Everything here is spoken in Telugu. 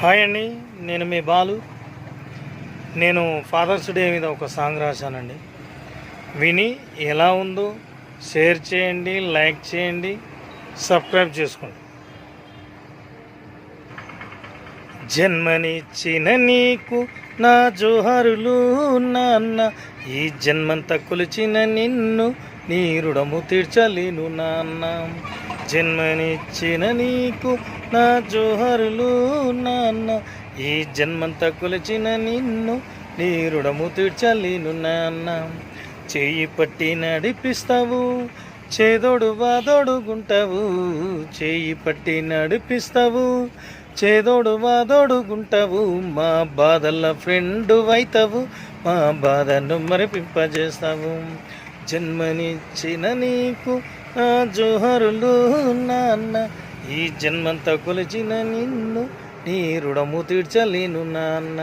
హాయ్ అండి, నేను మీ బాలు. నేను ఫాదర్స్ డే మీద ఒక సాంగ్ రాశానండి. విని ఎలా ఉందో షేర్ చేయండి, లైక్ చేయండి, సబ్స్క్రైబ్ చేసుకోండి. జన్మనిచ్చిన నీకు నా జోహారులు నాన్న, ఈ జన్మంతా కొలిచిన నిన్ను నీ రుణము తీర్చలేను నాన్న. జన్మనిచ్చిన నీకు నా జోహారులు నాన్న, ఈ జన్మంతా కొలిచిన నిన్ను నీ రుణము తీర్చలేను నాన్న. చేయి పట్టి నడిపిస్తావు, చేదోడు వాదోడుగుంటావు. చేయి పట్టి నడిపిస్తావు, చేదోడు వాదోడుగుంటావు. మా బాధల ఫ్రెండు అవుతావు, మా బాధను మరిపింపజేస్తావు. జన్మనిచ్చిన నీకు నా జోహారులు నాన్న, ఈ జన్మంతా కొలిచిన నిన్ను నీ రుణము తీర్చలేను నాన్న.